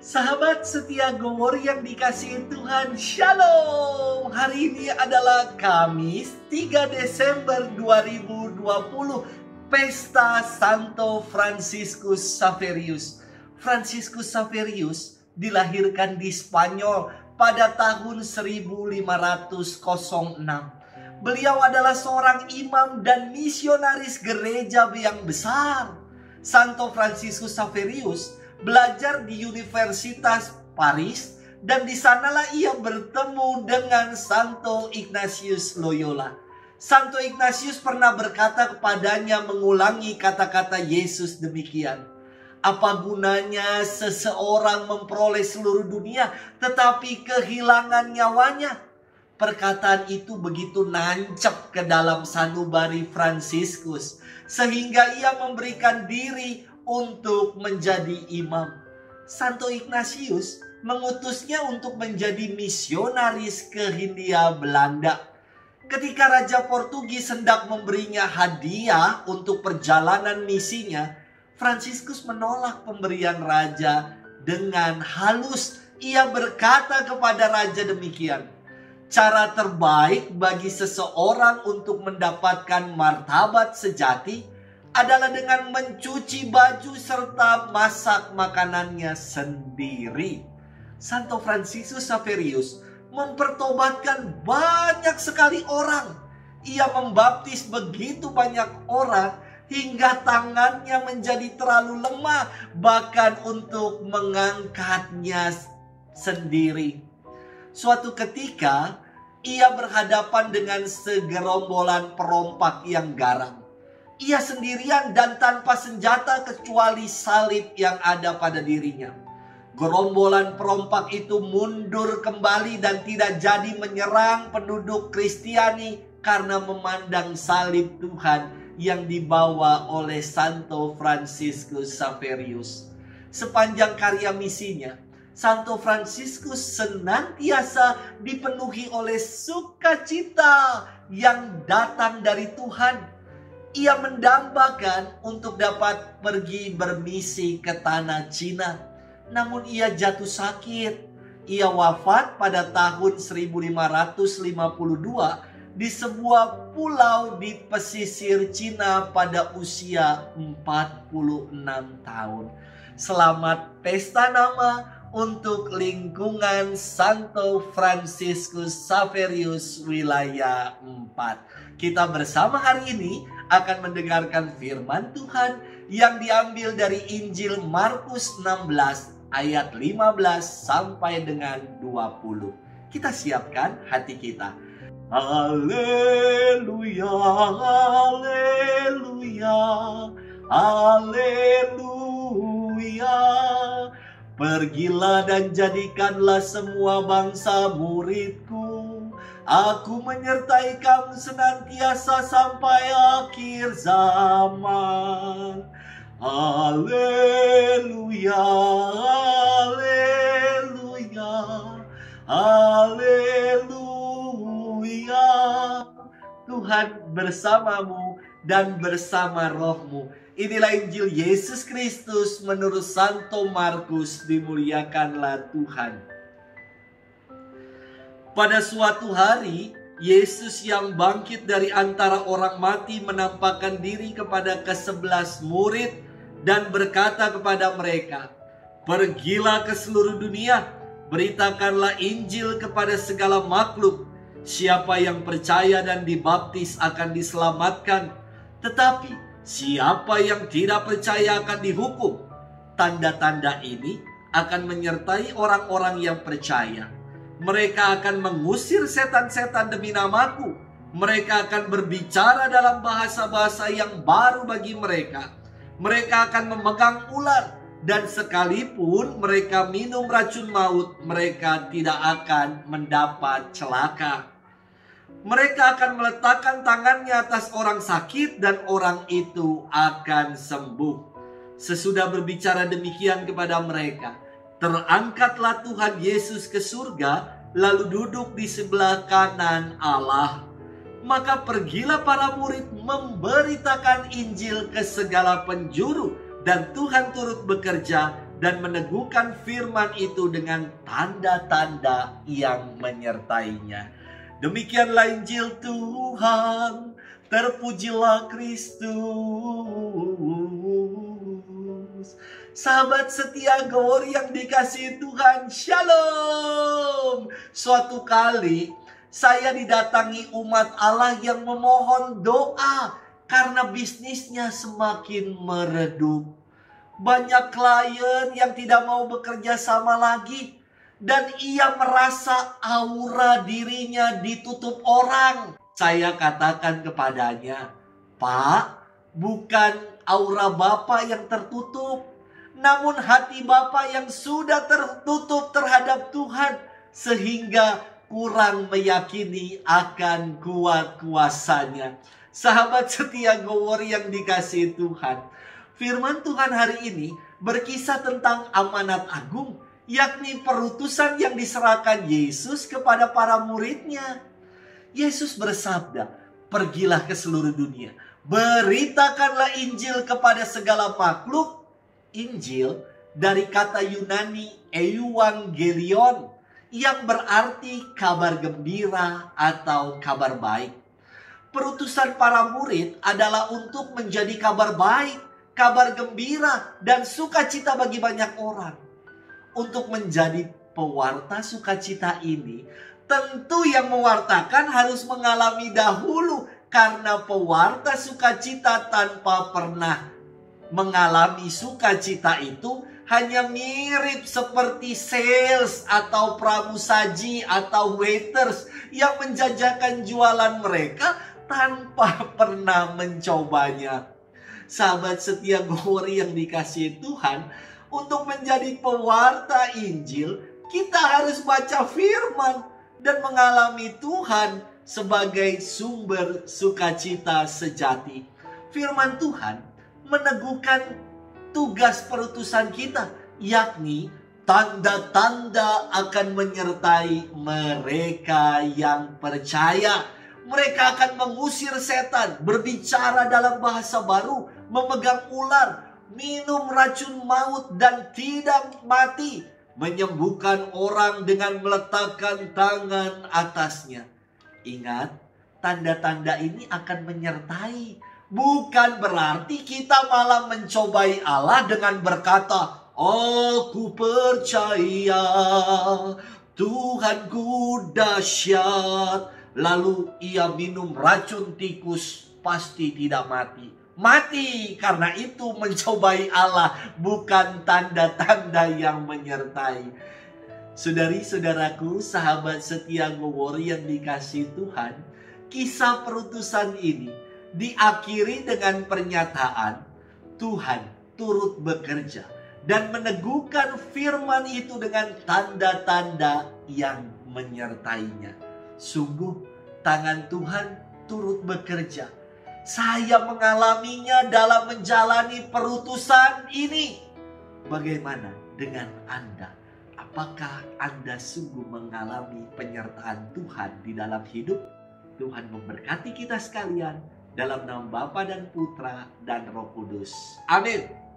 Sahabat setia Gowori yang dikasihi Tuhan, Shalom. Hari ini adalah Kamis 3 Desember 2020, Pesta Santo Franciscus Xaverius. Franciscus Xaverius dilahirkan di Spanyol pada tahun 1506. Beliau adalah seorang imam dan misionaris gereja yang besar. Santo Franciscus Xaverius belajar di Universitas Paris dan di sanalah ia bertemu dengan Santo Ignatius Loyola. Santo Ignatius pernah berkata kepadanya mengulangi kata-kata Yesus demikian. Apa gunanya seseorang memperoleh seluruh dunia tetapi kehilangan nyawanya? Perkataan itu begitu nancep ke dalam sanubari Franciscus sehingga ia memberikan diri untuk menjadi imam. Santo Ignatius mengutusnya untuk menjadi misionaris ke Hindia Belanda. Ketika Raja Portugis hendak memberinya hadiah untuk perjalanan misinya, Franciscus menolak pemberian raja. Dengan halus ia berkata kepada raja demikian, cara terbaik bagi seseorang untuk mendapatkan martabat sejati adalah dengan mencuci baju serta masak makanannya sendiri. Santo Franciscus Xaverius mempertobatkan banyak sekali orang. Ia membaptis begitu banyak orang hingga tangannya menjadi terlalu lemah bahkan untuk mengangkatnya sendiri. Suatu ketika ia berhadapan dengan segerombolan perompak yang garang. Ia sendirian dan tanpa senjata kecuali salib yang ada pada dirinya. Gerombolan perompak itu mundur kembali dan tidak jadi menyerang penduduk Kristiani karena memandang salib Tuhan yang dibawa oleh Santo Franciscus Xaverius. Sepanjang karya misinya, Santo Franciscus senantiasa dipenuhi oleh sukacita yang datang dari Tuhan. Ia mendambakan untuk dapat pergi bermisi ke tanah Cina. Namun ia jatuh sakit. Ia wafat pada tahun 1552 di sebuah pulau di pesisir Cina pada usia 46 tahun. Selamat pesta nama untuk lingkungan Santo Franciscus Xaverius wilayah 4. Kita bersama hari ini akan mendengarkan firman Tuhan yang diambil dari Injil Markus 16 ayat 15 sampai dengan 20. Kita siapkan hati kita. Haleluya, haleluya, haleluya. Pergilah dan jadikanlah semua bangsa muridku. Aku menyertai kamu senantiasa sampai akhir zaman. Haleluya, haleluya, haleluya. Tuhan bersamamu dan bersama rohmu. Inilah Injil Yesus Kristus menurut Santo Markus, dimuliakanlah Tuhan. Pada suatu hari, Yesus yang bangkit dari antara orang mati menampakkan diri kepada ke-11 murid dan berkata kepada mereka, pergilah ke seluruh dunia, beritakanlah Injil kepada segala makhluk. Siapa yang percaya dan dibaptis akan diselamatkan, tetapi siapa yang tidak percaya akan dihukum. Tanda-tanda ini akan menyertai orang-orang yang percaya. Mereka akan mengusir setan-setan demi namaku. Mereka akan berbicara dalam bahasa-bahasa yang baru bagi mereka. Mereka akan memegang ular. Dan sekalipun mereka minum racun maut, mereka tidak akan mendapat celaka. Mereka akan meletakkan tangannya atas orang sakit dan orang itu akan sembuh. Sesudah berbicara demikian kepada mereka, terangkatlah Tuhan Yesus ke surga, lalu duduk di sebelah kanan Allah. Maka pergilah para murid memberitakan Injil ke segala penjuru, dan Tuhan turut bekerja dan meneguhkan firman itu dengan tanda-tanda yang menyertainya. Demikianlah Injil Tuhan, terpujilah Kristus. Sahabat setia Glory yang dikasihi Tuhan, Shalom. Suatu kali saya didatangi umat Allah yang memohon doa karena bisnisnya semakin meredup. Banyak klien yang tidak mau bekerja sama lagi. Dan ia merasa aura dirinya ditutup orang. Saya katakan kepadanya, Pak, bukan aura Bapak yang tertutup, namun hati Bapak yang sudah tertutup terhadap Tuhan, sehingga kurang meyakini akan kuat kuasanya. Sahabat setia Glory yang dikasihi Tuhan, firman Tuhan hari ini berkisah tentang amanat agung, yakni perutusan yang diserahkan Yesus kepada para muridnya. Yesus bersabda, pergilah ke seluruh dunia, beritakanlah Injil kepada segala makhluk. Injil dari kata Yunani euangelion, yang berarti kabar gembira atau kabar baik. Perutusan para murid adalah untuk menjadi kabar baik, kabar gembira, dan sukacita bagi banyak orang. Untuk menjadi pewarta sukacita ini, tentu yang mewartakan harus mengalami dahulu. Karena pewarta sukacita tanpa pernah mengalami sukacita itu hanya mirip seperti sales atau pramusaji atau waiters yang menjajakan jualan mereka tanpa pernah mencobanya. Sahabat setia Glory yang dikasihi Tuhan, untuk menjadi pewarta Injil, kita harus baca firman dan mengalami Tuhan sebagai sumber sukacita sejati. Firman Tuhan meneguhkan tugas perutusan kita, yakni tanda-tanda akan menyertai mereka yang percaya. Mereka akan mengusir setan, berbicara dalam bahasa baru, memegang ular, minum racun maut dan tidak mati, menyembuhkan orang dengan meletakkan tangan atasnya. Ingat, tanda-tanda ini akan menyertai. Bukan berarti kita malah mencobai Allah dengan berkata, aku percaya Tuhanku dahsyat. Lalu ia minum racun tikus, pasti tidak mati. Mati karena itu mencobai Allah, bukan tanda-tanda yang menyertai. Saudari-saudaraku, sahabat setia Glory yang dikasihi Tuhan, kisah perutusan ini diakhiri dengan pernyataan Tuhan turut bekerja dan meneguhkan firman itu dengan tanda-tanda yang menyertainya. Sungguh tangan Tuhan turut bekerja. Saya mengalaminya dalam menjalani perutusan ini. Bagaimana dengan Anda? Apakah Anda sungguh mengalami penyertaan Tuhan di dalam hidup? Tuhan memberkati kita sekalian dalam nama Bapa dan Putra dan Roh Kudus. Amin.